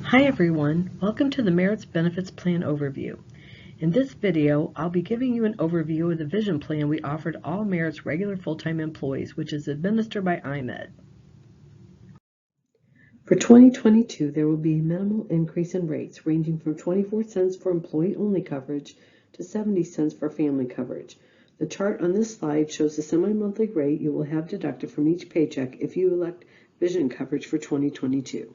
Hi everyone, welcome to the Merits Benefits Plan overview. In this video, I'll be giving you an overview of the vision plan we offer to all Merits regular full-time employees, which is administered by IMED. For 2022, there will be a minimal increase in rates ranging from 24 cents for employee-only coverage to 70 cents for family coverage. The chart on this slide shows the semi-monthly rate you will have deducted from each paycheck if you elect vision coverage for 2022.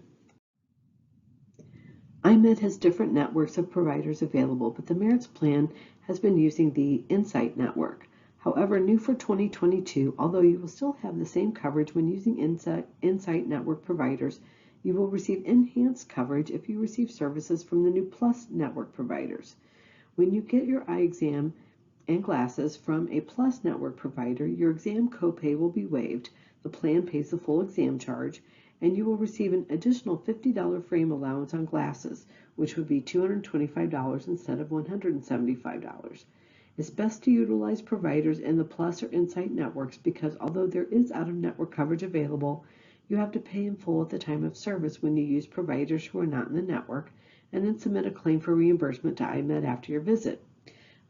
IMED has different networks of providers available, but the Merits plan has been using the Insight network. However, new for 2022, although you will still have the same coverage when using Insight network providers, you will receive enhanced coverage if you receive services from the new Plus network providers. When you get your eye exam and glasses from a Plus network provider, your exam copay will be waived, the plan pays the full exam charge, and you will receive an additional $50 frame allowance on glasses, which would be $225 instead of $175. It's best to utilize providers in the Plus or Insight networks because although there is out-of-network coverage available, you have to pay in full at the time of service when you use providers who are not in the network, and then submit a claim for reimbursement to IMED after your visit.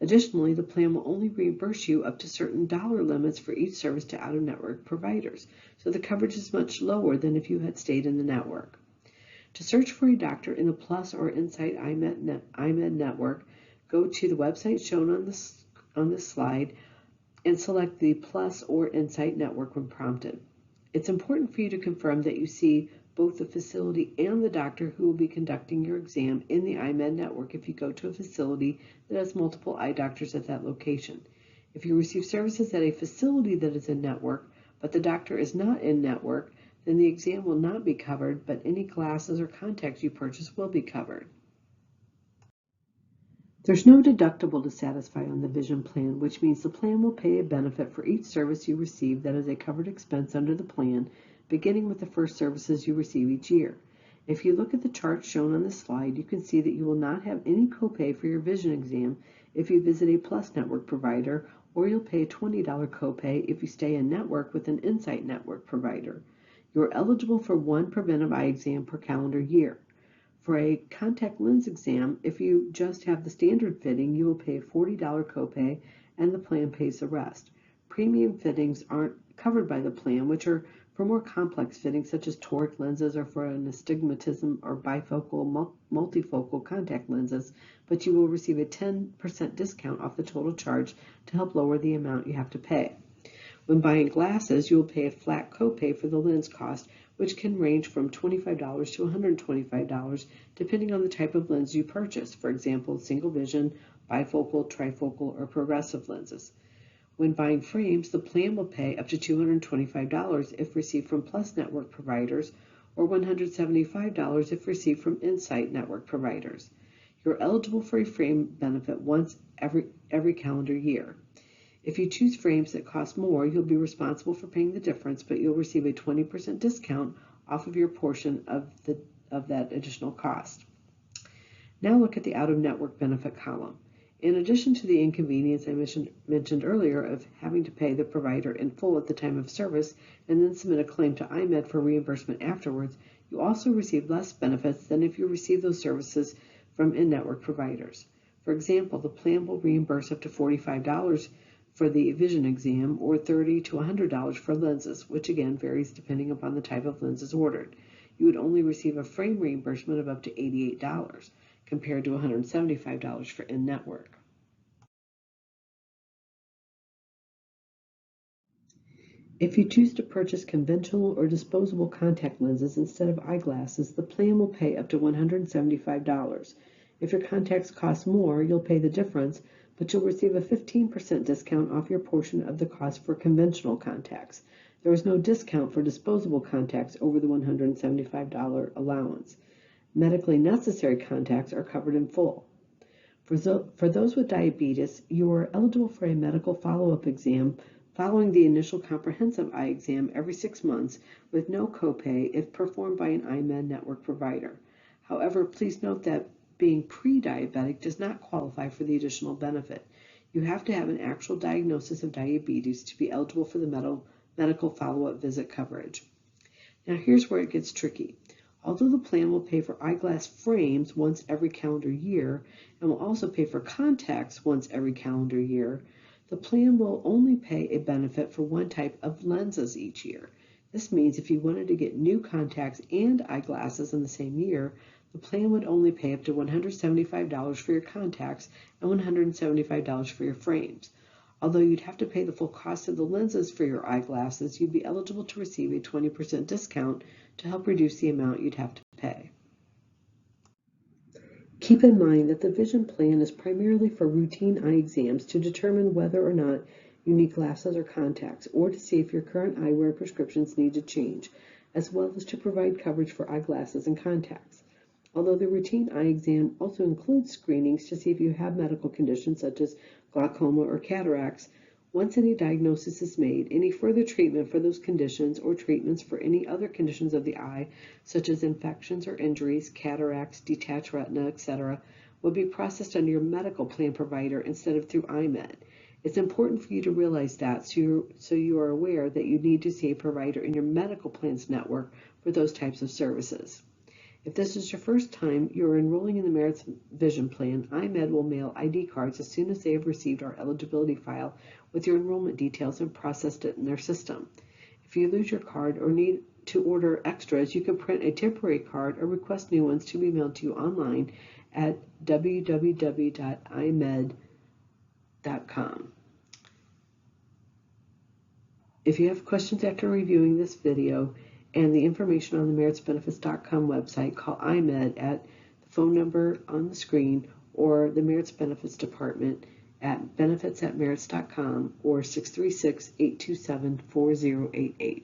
Additionally, the plan will only reimburse you up to certain dollar limits for each service to out-of-network providers, so the coverage is much lower than if you had stayed in the network. To search for a doctor in the Plus or Insight IMED network, go to the website shown on this slide and select the Plus or Insight network when prompted. It's important for you to confirm that you see both the facility and the doctor who will be conducting your exam in the IMED network if you go to a facility that has multiple eye doctors at that location. If you receive services at a facility that is in network, but the doctor is not in network, then the exam will not be covered, but any glasses or contacts you purchase will be covered. There's no deductible to satisfy on the vision plan, which means the plan will pay a benefit for each service you receive that is a covered expense under the plan, beginning with the first services you receive each year. If you look at the chart shown on this slide, you can see that you will not have any copay for your vision exam if you visit a Plus network provider, or you'll pay a $20 copay if you stay in network with an Insight network provider. You're eligible for one preventive eye exam per calendar year. For a contact lens exam, if you just have the standard fitting, you will pay a $40 copay and the plan pays the rest. Premium fittings aren't covered by the plan, which are for more complex fittings such as toric lenses or for an astigmatism or bifocal, multifocal contact lenses, but you will receive a 10% discount off the total charge to help lower the amount you have to pay. When buying glasses, you will pay a flat copay for the lens cost, which can range from $25 to $125 depending on the type of lens you purchase, for example, single vision, bifocal, trifocal, or progressive lenses. When buying frames, the plan will pay up to $225 if received from Plus network providers, or $175 if received from Insight network providers. You're eligible for a frame benefit once every calendar year. If you choose frames that cost more, you'll be responsible for paying the difference, but you'll receive a 20% discount off of your portion of that additional cost. Now look at the out-of-network benefit column. In addition to the inconvenience I mentioned earlier of having to pay the provider in full at the time of service and then submit a claim to IMED for reimbursement afterwards, you also receive less benefits than if you receive those services from in-network providers. For example, the plan will reimburse up to $45 for the vision exam or $30 to $100 for lenses, which again varies depending upon the type of lenses ordered. You would only receive a frame reimbursement of up to $88 compared to $175 for in-network. If you choose to purchase conventional or disposable contact lenses instead of eyeglasses, the plan will pay up to $175. If your contacts cost more, you'll pay the difference, but you'll receive a 15% discount off your portion of the cost for conventional contacts. There is no discount for disposable contacts over the $175 allowance. Medically necessary contacts are covered in full. For those with diabetes, you are eligible for a medical follow-up exam following the initial comprehensive eye exam every 6 months with no copay if performed by an IMED network provider. However, please note that being pre-diabetic does not qualify for the additional benefit. You have to have an actual diagnosis of diabetes to be eligible for the medical follow-up visit coverage. Now here's where it gets tricky. Although the plan will pay for eyeglass frames once every calendar year and will also pay for contacts once every calendar year, the plan will only pay a benefit for one type of lenses each year. This means if you wanted to get new contacts and eyeglasses in the same year, the plan would only pay up to $175 for your contacts and $175 for your frames. Although you'd have to pay the full cost of the lenses for your eyeglasses, you'd be eligible to receive a 20% discount to help reduce the amount you'd have to pay. Keep in mind that the vision plan is primarily for routine eye exams to determine whether or not you need glasses or contacts, or to see if your current eyewear prescriptions need to change, as well as to provide coverage for eyeglasses and contacts. Although the routine eye exam also includes screenings to see if you have medical conditions such as glaucoma or cataracts, once any diagnosis is made, any further treatment for those conditions or treatments for any other conditions of the eye, such as infections or injuries, cataracts, detached retina, etc., will be processed under your medical plan provider instead of through EyeMed. It's important for you to realize that so you are aware that you need to see a provider in your medical plan's network for those types of services. If this is your first time you are enrolling in the Merit's Vision Plan, EyeMed will mail ID cards as soon as they have received our eligibility file with your enrollment details and processed it in their system. If you lose your card or need to order extras, you can print a temporary card or request new ones to be mailed to you online at www.eyemed.com. If you have questions after reviewing this video and the information on the meritsbenefits.com website, call EyeMed at the phone number on the screen or the Merits Benefits Department at benefits@merits.com or 636-827-4088.